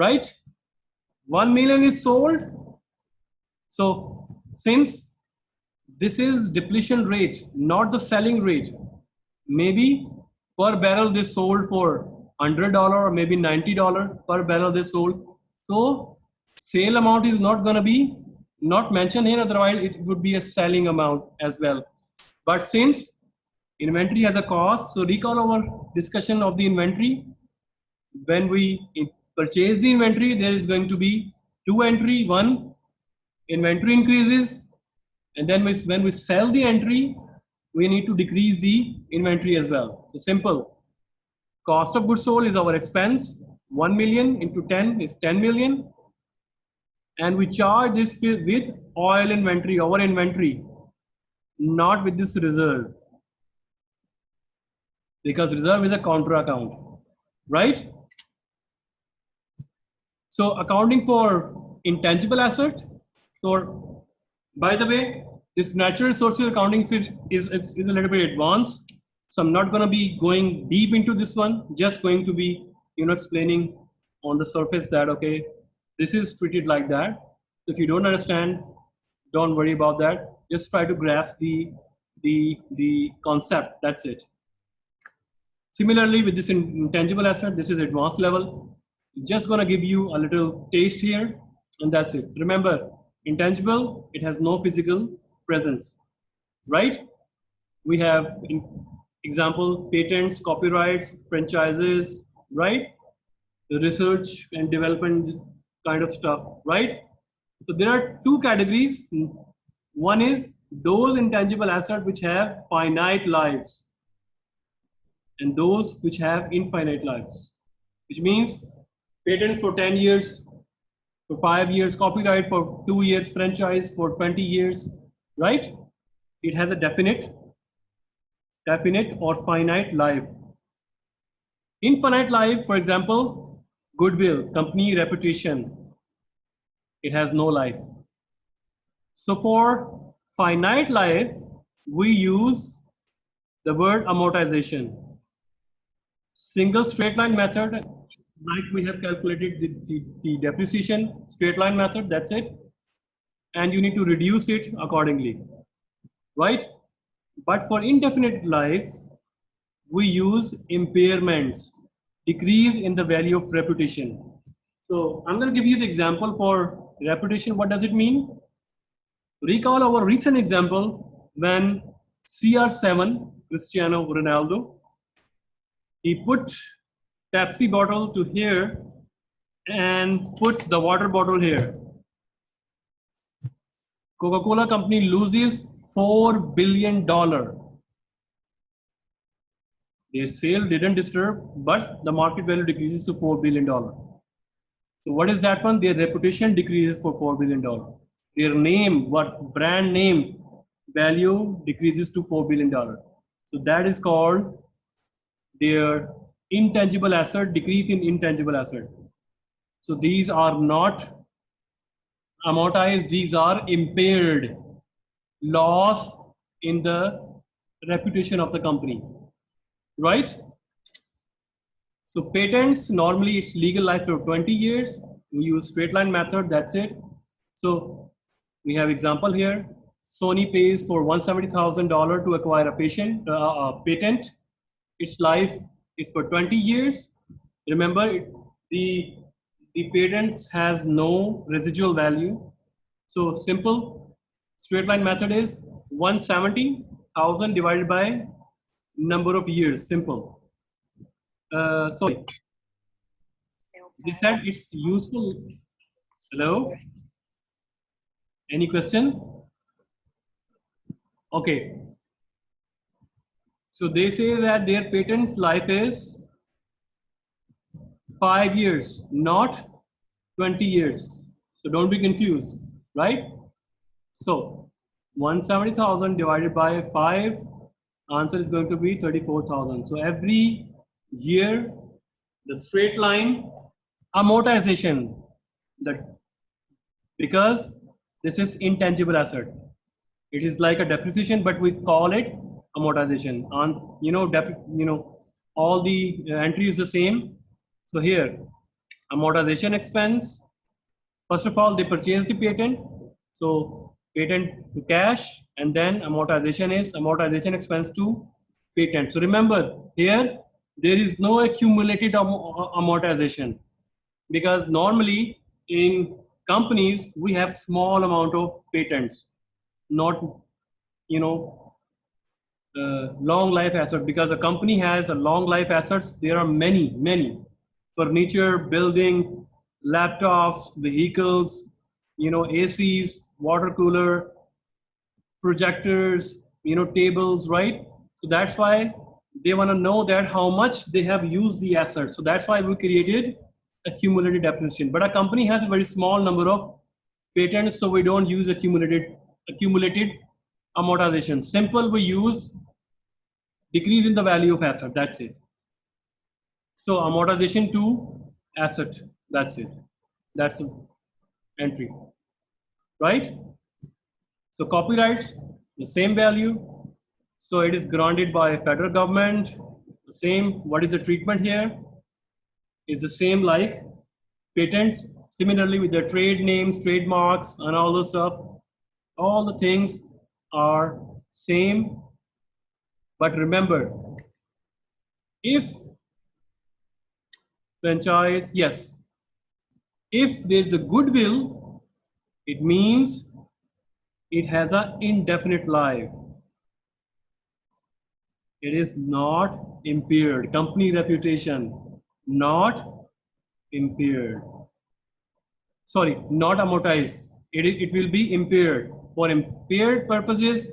right? 1 million is sold. So since this is depletion rate, not the selling rate, maybe per barrel they sold for $100 or maybe $90 per barrel they sold. So sale amount is not going to be not mentioned here, otherwise it would be a selling amount as well. But since inventory has a cost, so recall our discussion of the inventory. When we purchase the inventory, there is going to be two entry. One, inventory increases, and then when we sell the entry, we need to decrease the inventory as well. So simple. Cost of goods sold is our expense. 1 million into 10 is 10 million. And we charge this with oil inventory, our inventory, not with this reserve. Because reserve is a counter account, right? So accounting for intangible asset. So by the way, this natural resources accounting is a little bit advanced. So I'm not going to be going deep into this one, just going to be, explaining on the surface that, okay, this is treated like that. If you don't understand, don't worry about that. Just try to grasp the concept, that's it. Similarly, with this intangible asset, this is advanced level. Just gonna give you a little taste here, and that's it. Remember, intangible, it has no physical presence, right? We have, example, patents, copyrights, franchises, right? The research and development kind of stuff, right? So there are two categories. One is those intangible assets which have finite lives, and those which have infinite lives, which means patents for 10 years, for 5 years, copyright for 2 years, franchise for 20 years, right? It has a definite or finite life. Infinite life, for example, goodwill, company reputation, it has no life. So for finite life, we use the word amortization. Single straight line method, like we have calculated the depreciation, straight line method, that's it. And you need to reduce it accordingly, right? But for indefinite lives, we use impairments, decrease in the value of reputation. So I'm going to give you the example for reputation. What does it mean? Recall our recent example when CR7, Cristiano Ronaldo, he put Pepsi bottle to here and put the water bottle here. Coca-Cola company loses $4 billion. Their sale didn't disturb, but the market value decreases to $4 billion. So what is that one? Their reputation decreases for $4 billion. Their name, what brand name value decreases to $4 billion. So that is called their intangible asset, decrease in intangible asset. So these are not amortized, these are impaired, loss in the reputation of the company, right? So patents, normally it's legal life for 20 years. We use straight line method, that's it. So we have example here. Sony pays for $170,000 to acquire a patent. Its life is for 20 years. Remember, the patents has no residual value. So simple straight line method is 170,000 divided by number of years, simple. Sorry. They said it's useful. Hello? Any question? Okay. So they say that their patent life is 5 years, not 20 years. So don't be confused, right? So 170,000 divided by 5, answer is going to be 34,000. So every year, the straight line amortization, that because this is intangible asset, it is like a depreciation, but we call it amortization. On all the entry is the same. So here Amortization expense. First of all, they purchase the patent. So patent to cash, and then amortization is amortization expense to patent. So remember here, there is no accumulated amortization, because normally in companies we have small amount of patents, not, you know, long life asset. Because a company has a long life assets, there are many furniture, building, laptops, vehicles, ACs, water cooler, projectors, tables, right? So that's why they want to know that how much they have used the assets. So that's why we created accumulated depreciation. But a company has a very small number of patents, so we don't use accumulated amortization. Simple, we use decrease in the value of asset. That's it. So amortization to asset. That's it. That's the entry, right? So copyrights, the same value. So it is granted by federal government. The same. What is the treatment here? It's the same like patents. Similarly with the trade names, trademarks, and all the stuff, all the things are same. But remember, if franchise, yes, if there's a goodwill, it means it has an indefinite life. It is not impaired. Company reputation, not impaired. Sorry, not amortized. It will be impaired. For impaired purposes,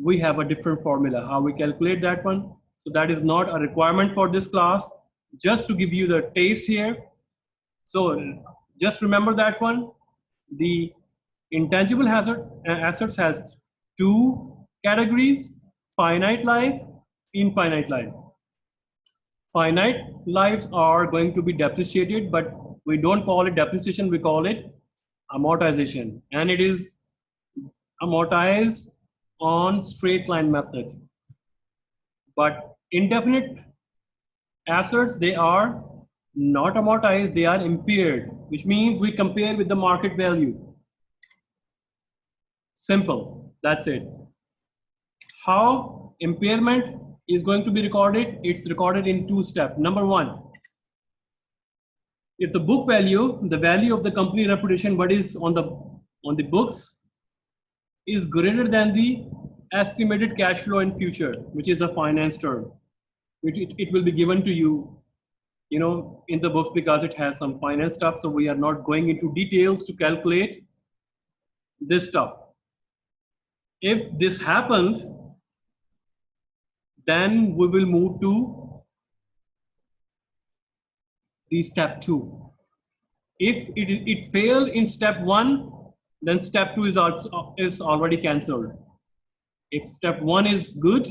we have a different formula, how we calculate that one. So that is not a requirement for this class, just to give you the taste here. So just remember that one. The intangible assets has two categories: finite life, infinite life. Finite lives are going to be depreciated, but we don't call it depreciation, we call it amortization. And it is amortized on straight line method. But indefinite assets, they are not amortized, they are impaired, which means we compare with the market value. Simple, that's it. How impairment is going to be recorded? It's recorded in two steps. Number one, if the book value, the value of the company reputation, what is on the books, is greater than the estimated cash flow in future, which is a finance term, which it will be given to you, in the books, because it has some finance stuff. So we are not going into details to calculate this stuff. If this happened, then we will move to the step two. If it failed in step one, then step two is already cancelled. If step one is good,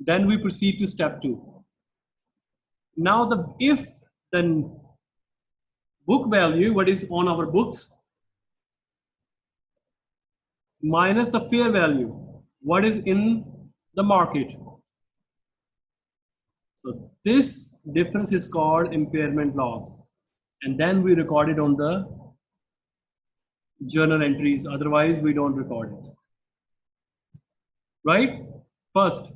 then we proceed to step two. Now if the book value, what is on our books, minus the fair value, what is in the market. So this difference is called impairment loss. And then we record it on the journal entries. Otherwise, we don't record it. Right? First,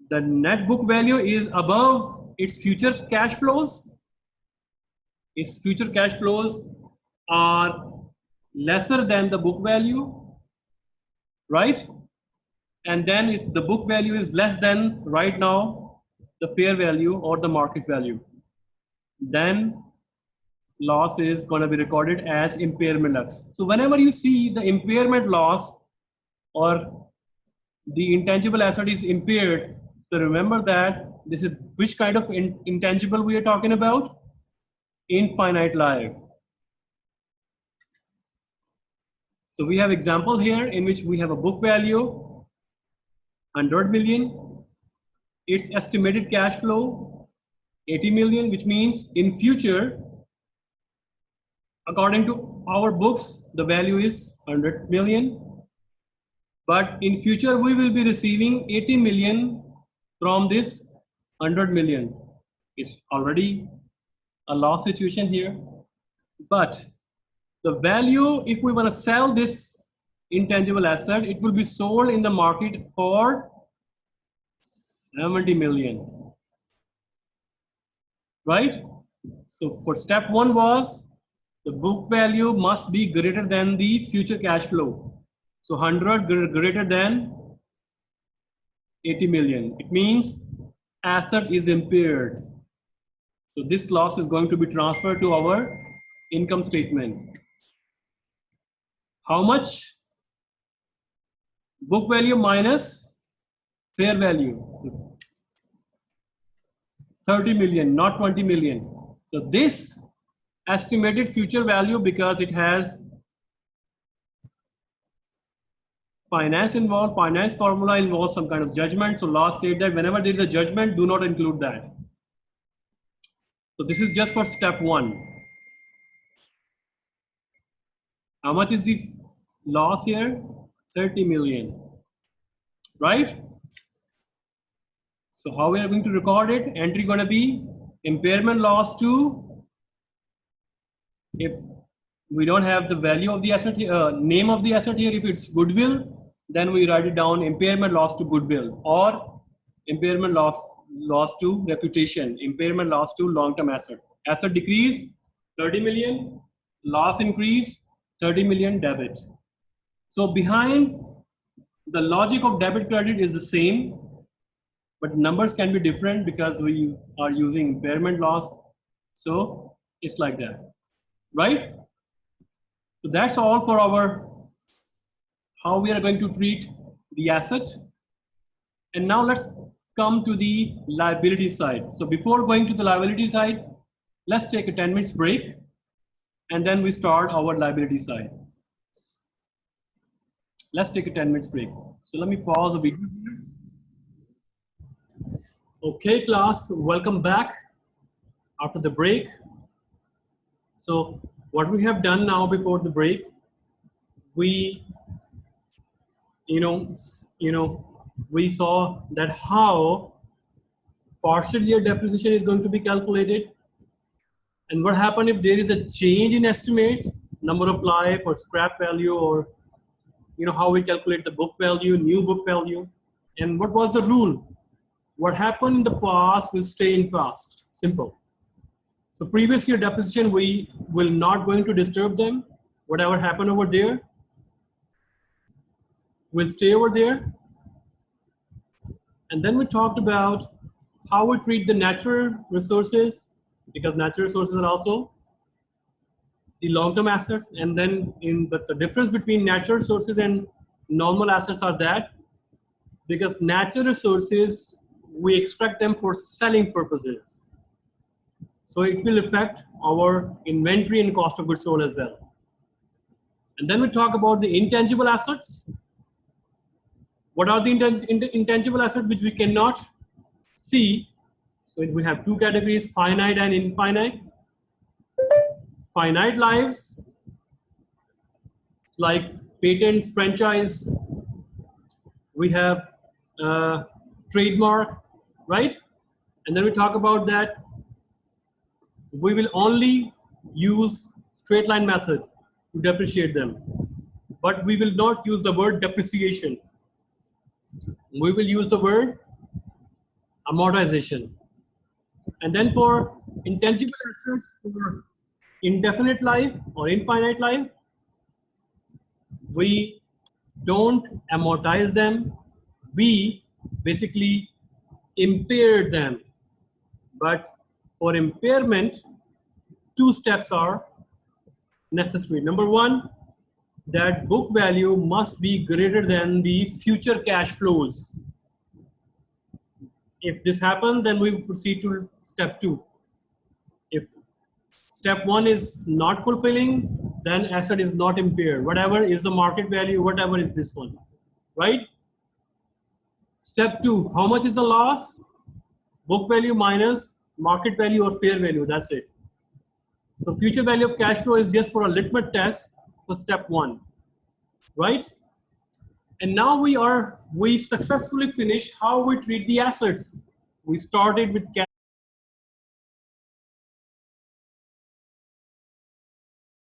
the net book value is above its future cash flows. Its future cash flows are lesser than the book value, right? And then if the book value is less than right now the fair value or the market value, then loss is going to be recorded as impairment loss. So whenever you see the impairment loss or the intangible asset is impaired, so remember that this is which kind of intangible we are talking about? Infinite life. So we have example here in which we have a book value 100 million, its estimated cash flow 80 million, which means in future, according to our books, the value is 100 million. But in future, we will be receiving 80 million from this 100 million. It's already a loss situation here. But the value, if we want to sell this intangible asset, it will be sold in the market for 70 million, right? So for step one was the book value must be greater than the future cash flow. So 100 greater than 80 million. It means asset is impaired. So this loss is going to be transferred to our income statement. How much? Book value minus fair value. 30 million, not 20 million. So this estimated future value, because it has finance involved, finance formula involves some kind of judgment. So law states that whenever there is a judgment, do not include that. So this is just for step one. How much is the loss here? 30 million, right? So how we are going to record it? Entry going to be impairment loss to, if we don't have the value of the asset here, name of the asset here, if it's goodwill, then we write it down impairment loss to goodwill, or impairment loss to reputation, impairment loss to long-term asset. Asset decreased 30 million, loss increased 30 million debit. So behind the logic of debit credit is the same, but numbers can be different because we are using impairment loss. So it's like that, right? So that's all for our how we are going to treat the asset. And now let's come to the liability side. So before going to the liability side, let's take a 10 minutes break and then we start our liability side. Let's take a 10 minutes break. So let me pause the video here. Okay, class, welcome back after the break. So what we have done now before the break, we we saw that how partial year depreciation is going to be calculated, and what happened if there is a change in estimate, number of life or scrap value, or how we calculate the book value, new book value, and what was the rule. What happened in the past will stay in past. Simple. So previous year depreciation, we will not going to disturb them. Whatever happened over there will stay over there. And then we talked about how we treat the natural resources, because natural resources are also the long-term assets. And then the difference between natural resources and normal assets are that because natural resources, we extract them for selling purposes. So it will affect our inventory and cost of goods sold as well. And then we talk about the intangible assets. What are the intangible assets which we cannot see? So we have two categories, finite and infinite. Finite lives, like patents, franchise. We have trademark, right? And then we talk about that we will only use straight line method to depreciate them, but we will not use the word depreciation. We will use the word amortization. And then for intangible assets, for indefinite life or infinite life, we don't amortize them. We basically impair them. But for impairment, two steps are necessary. Number one, that book value must be greater than the future cash flows. If this happens, then we proceed to step two. If step one is not fulfilling, then asset is not impaired. Whatever is the market value, whatever is this one, right? Step two, how much is the loss? Book value minus market value or fair value, that's it. So future value of cash flow is just for a litmus test for step one, right? And now we successfully finished how we treat the assets. We started with cash.